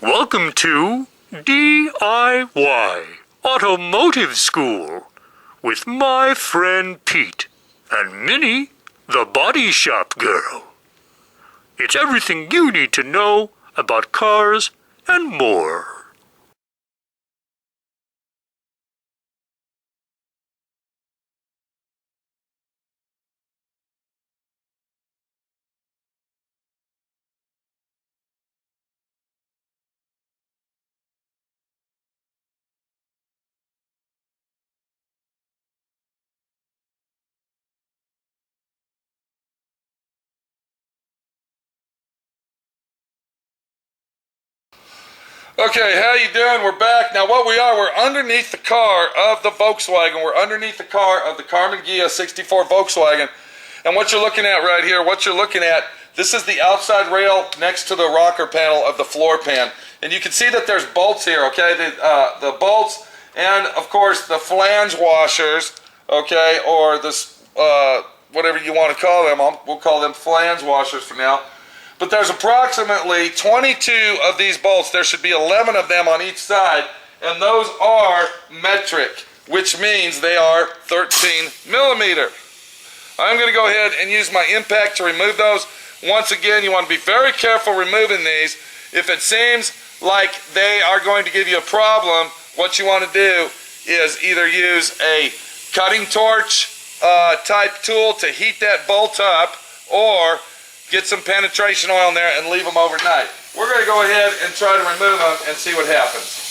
Welcome to D.I.Y. Automotive School with my friend Pete and Minnie, the body shop girl. It's everything you need to know about cars and more. Okay, how you doing? We're back. Now we're underneath the car of the Volkswagen. We're underneath the car of the Karmann Ghia 64 Volkswagen. And what you're looking at right here, this is the outside rail next to the rocker panel of the floor pan. And you can see that there's bolts here, okay? The bolts and, of course, the flange washers, okay? Or this, whatever you want to call them. We'll call them flange washers for now. But there's approximately 22 of these bolts. There should be 11 of them on each side, and those are metric, which means they are 13 millimeter. I'm going to go ahead and use my impact to remove those. Once again, you want to be very careful removing these. If it seems like they are going to give you a problem, what you want to do is either use a cutting torch type tool to heat that bolt up, or get some penetration oil in there and leave them overnight. We're going to go ahead and try to remove them and see what happens.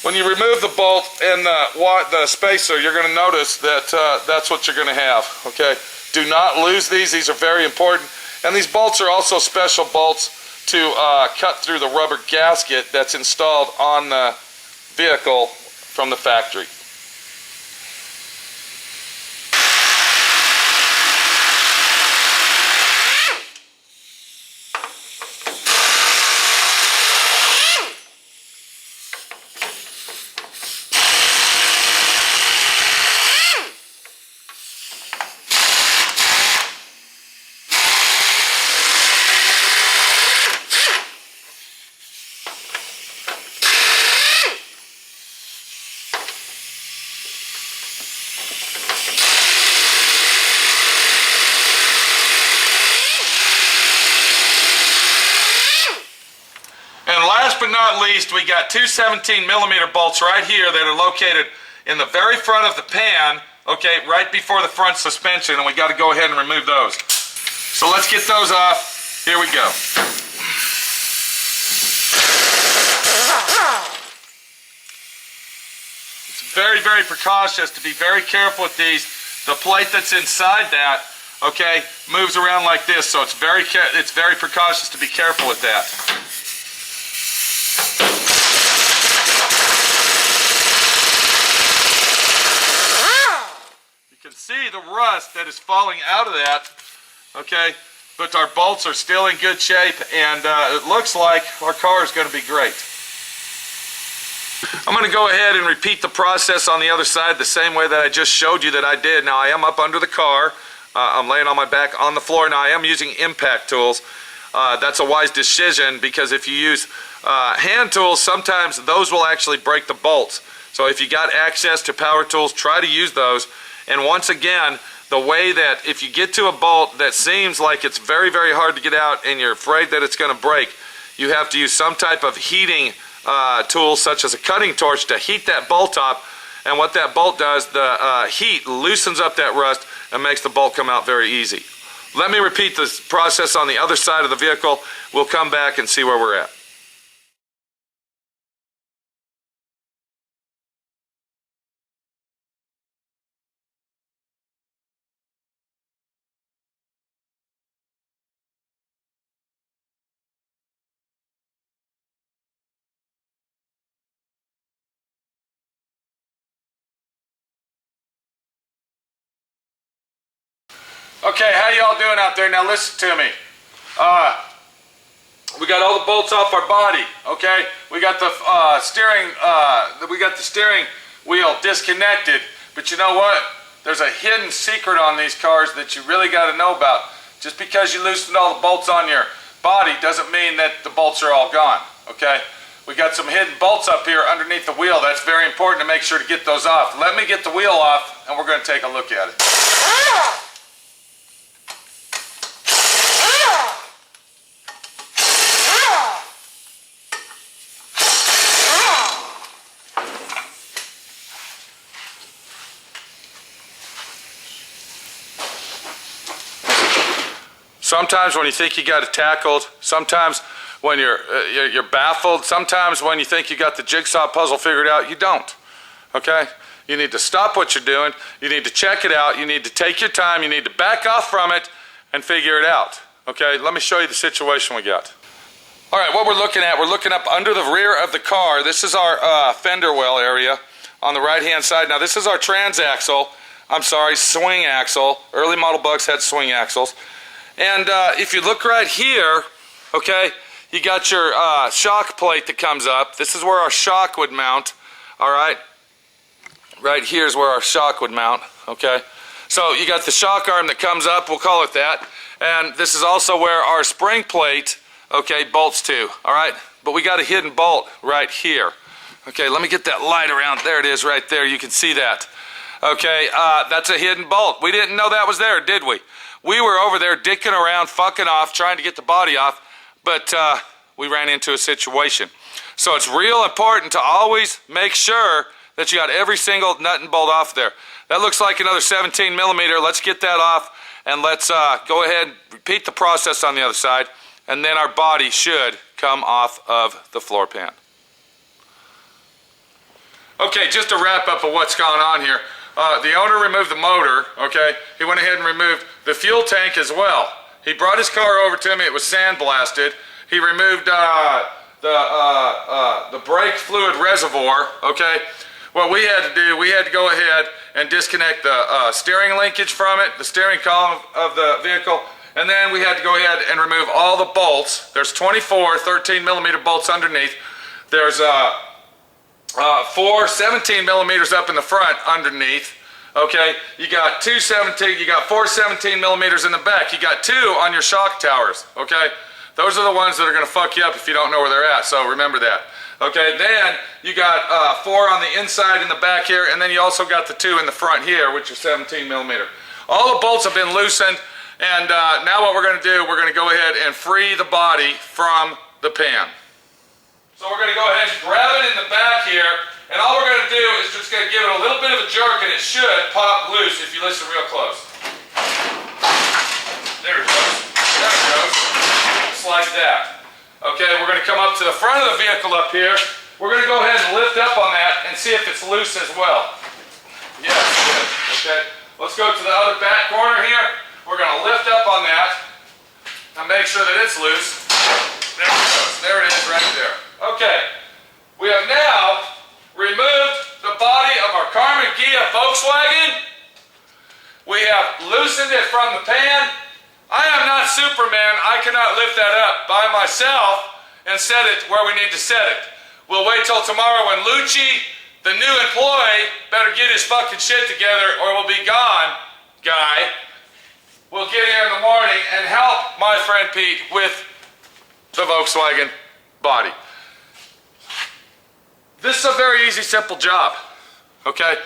When you remove the bolt and the spacer, you're going to notice that that's what you're going to have. Okay, do not lose these. These are very important. And these bolts are also special bolts to cut through the rubber gasket that's installed on the vehicle from the factory. Last but not least, we got two 17 millimeter bolts right here that are located in the very front of the pan, okay, right before the front suspension, and we got to go ahead and remove those. So let's get those off. Here we go. It's very, very precautious to be very careful with these. The plate that's inside that, okay, moves around like this, so it's very precautious to be careful with that. You can see the rust that is falling out of that, okay, but our bolts are still in good shape, and it looks like our car is going to be great. I'm going to go ahead and repeat the process on the other side the same way that I just showed you that I did. Now I am up under the car. I'm laying on my back on the floor. Now I am using impact tools. That's a wise decision, because if you use hand tools, sometimes those will actually break the bolts. So if you got access to power tools, try to use those. And once again, the way that if you get to a bolt that seems like it's very, very hard to get out and you're afraid that it's going to break, you have to use some type of heating tool, such as a cutting torch, to heat that bolt up. And what that bolt does, the heat loosens up that rust and makes the bolt come out very easy. Let me repeat this process on the other side of the vehicle. We'll come back and see where we're at. Okay, how y'all doing out there? Now listen to me. We got all the bolts off our body. Okay, we got the steering wheel disconnected. But you know what? there's a hidden secret on these cars that you really got to know about. Just because you loosened all the bolts on your body doesn't mean that the bolts are all gone, okay? We got some hidden bolts up here underneath the wheel. That's very important to make sure to get those off. Let me get the wheel off and we're going to take a look at it. Sometimes when you think you got it tackled, sometimes when you're baffled, sometimes when you think you got the jigsaw puzzle figured out, you don't, okay? You need to stop what you're doing, you need to check it out, you need to take your time, you need to back off from it and figure it out, okay? Let me show you the situation we got. All right, what we're looking at, we're looking up under the rear of the car. This is our fender well area on the right-hand side. Now this is our swing axle. Early model Bucks had swing axles. And if you look right here, okay, you got your shock plate that comes up. This is where our shock would mount, all right? Right here is where our shock would mount, okay? So you got the shock arm that comes up, we'll call it that. And this is also where our spring plate, okay, bolts to, all right? But we got a hidden bolt right here. Okay, let me get that light around. There it is right there, you can see that. Okay, that's a hidden bolt. We didn't know that was there, did we? We were over there dicking around, fucking off, trying to get the body off, but we ran into a situation. So it's real important to always make sure that you got every single nut and bolt off there. That looks like another 17 millimeter. Let's get that off and let's go ahead and repeat the process on the other side, and then our body should come off of the floor pan. Okay, just a wrap up of what's going on here. The owner removed the motor, okay? He went ahead and removed the fuel tank as well. He brought his car over to me, it was sandblasted. He removed the brake fluid reservoir, okay? What we had to do, we had to go ahead and disconnect the steering linkage from it, the steering column of the vehicle, and then we had to go ahead and remove all the bolts. There's 24 13 millimeter bolts underneath. There's 4 17 millimeters up in the front underneath. Okay, you got 4 17 millimeters in the back. You got 2 on your shock towers. Okay, those are the ones that are going to fuck you up if you don't know where they're at. So remember that. Okay, then you got 4 on the inside in the back here, and then you also got the 2 in the front here, which are 17 millimeter. All the bolts have been loosened, and now what we're going to do, we're going to go ahead and free the body from the pan. So we're going to go ahead and grab it in the back here, and all we're going to do is just going to give it a little bit of a jerk, and it should pop loose if you listen real close. There it goes. There it goes. Just like that. Okay, we're going to come up to the front of the vehicle up here. We're going to go ahead and lift up on that and see if it's loose as well. Yes, good. Okay, let's go to the other back corner here. We're going to lift up on that and make sure that it's loose. There it goes. There it is right there. Okay, we have now removed the body of our Karmann Ghia Volkswagen. We have loosened it from the pan. I am not Superman. I cannot lift that up by myself and set it where we need to set it. We'll wait till tomorrow when Lucci, the new employee, better get his fucking shit together or we'll be gone, guy. We'll get here in the morning and help my friend Pete with the Volkswagen body. This is a very easy, simple job, okay?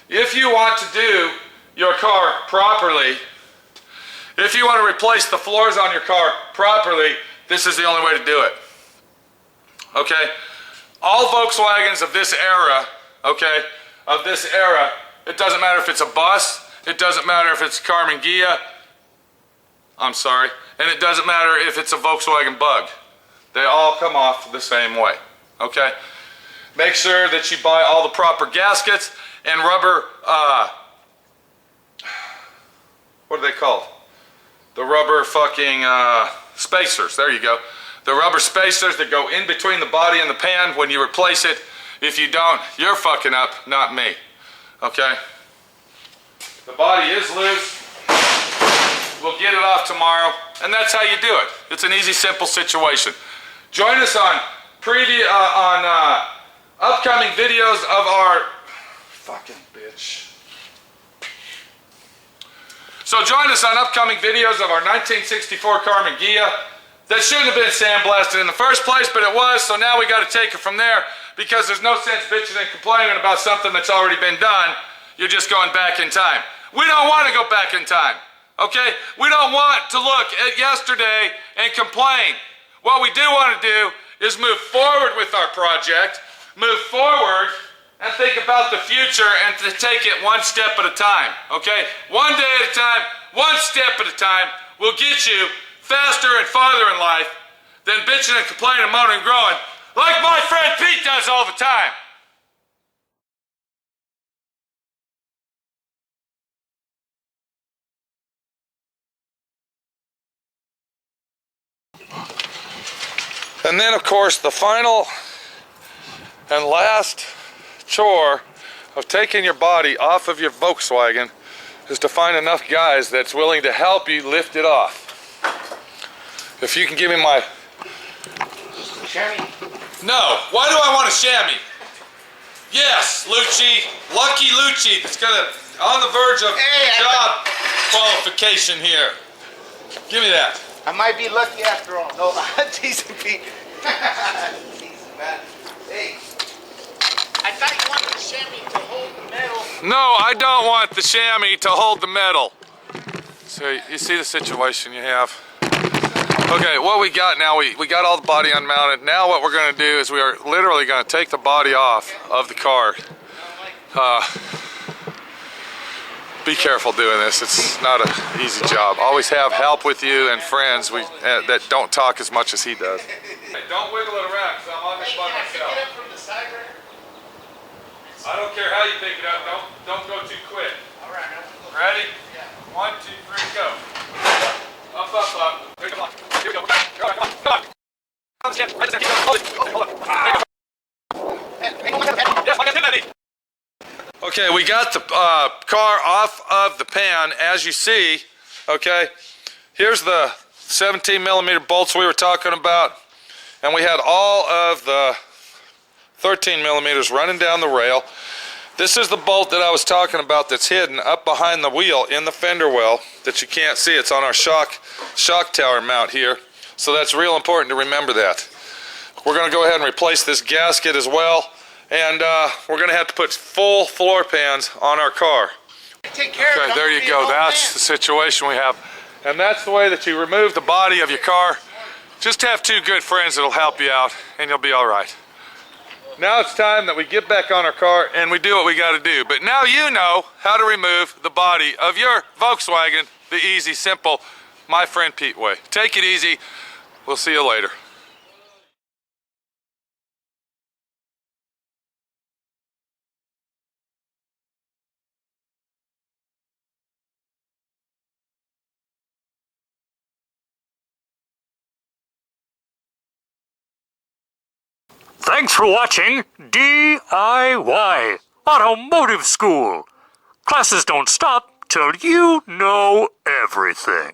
If you want to do your car properly, if you want to replace the floors on your car properly, this is the only way to do it, okay? All Volkswagens of this era, okay, it doesn't matter if it's a bus, it doesn't matter if it's Karmann Ghia, I'm sorry, and it doesn't matter if it's a Volkswagen Bug. They all come off the same way, okay? Make sure that you buy all the proper gaskets and rubber, what are they called? The rubber fucking spacers, there you go. The rubber spacers that go in between the body and the pan when you replace it. If you don't, you're fucking up, not me, okay? The body is loose. We'll get it off tomorrow, and that's how you do it. It's an easy, simple situation. Join us on upcoming videos of our fucking bitch. So join us on upcoming videos of our 1964 Karmann Ghia that shouldn't have been sandblasted in the first place, but it was, so now we got to take it from there because there's no sense bitching and complaining about something that's already been done. You're just going back in time. We don't want to go back in time, okay? We don't want to look at yesterday and complain. What we do want to do is move forward with our project, move forward and think about the future and to take it one step at a time, okay? One day at a time, one step at a time will get you faster and farther in life than bitching and complaining and moaning and growing like my friend Pete does all the time. And then, of course, the final and last chore of taking your body off of your Volkswagen is to find enough guys that's willing to help you lift it off. If you can give me my... Chamois. No, why do I want a chamois? Yes, Lucci, lucky Lucci that's on the verge of job qualification here. Give me that. I might be lucky after all. No, I'm teasing Pete. Teasing, man. Hey, I thought you wanted the chamois to hold the metal. No, I don't want the chamois to hold the metal. So you see the situation you have. Okay, what we got now, we got all the body unmounted. Now what we're going to do is we are literally going to take the body off of the car. Be careful doing this. It's not an easy job. Always have help with you and friends that don't talk as much as he does. Hey, don't wiggle it around because I'm on this by myself. Pick it up from the side right? I don't care how you pick it up. Don't go too quick. All right. Ready? Yeah. 1, 2, 3, go. Up, up, up. Here we go. Here we go. Come on. Okay, we got the car off of the pan, as you see. Okay, here's the 17 millimeter bolts we were talking about, and we had all of the 13 millimeters running down the rail. This is the bolt that I was talking about that's hidden up behind the wheel in the fender well that you can't see. It's on our shock tower mount here. So that's real important to remember that. We're going to go ahead and replace this gasket as well. And we're going to have to put full floor pans on our car. Take care of it. Okay, there you go. That's the situation we have. And that's the way that you remove the body of your car. Just have two good friends that'll help you out and you'll be all right. Now it's time that we get back on our car and we do what we got to do. But now you know how to remove the body of your Volkswagen the easy, simple, my friend Pete way. Take it easy. We'll see you later. Thanks for watching D.I.Y. Automotive School. Classes don't stop till you know everything.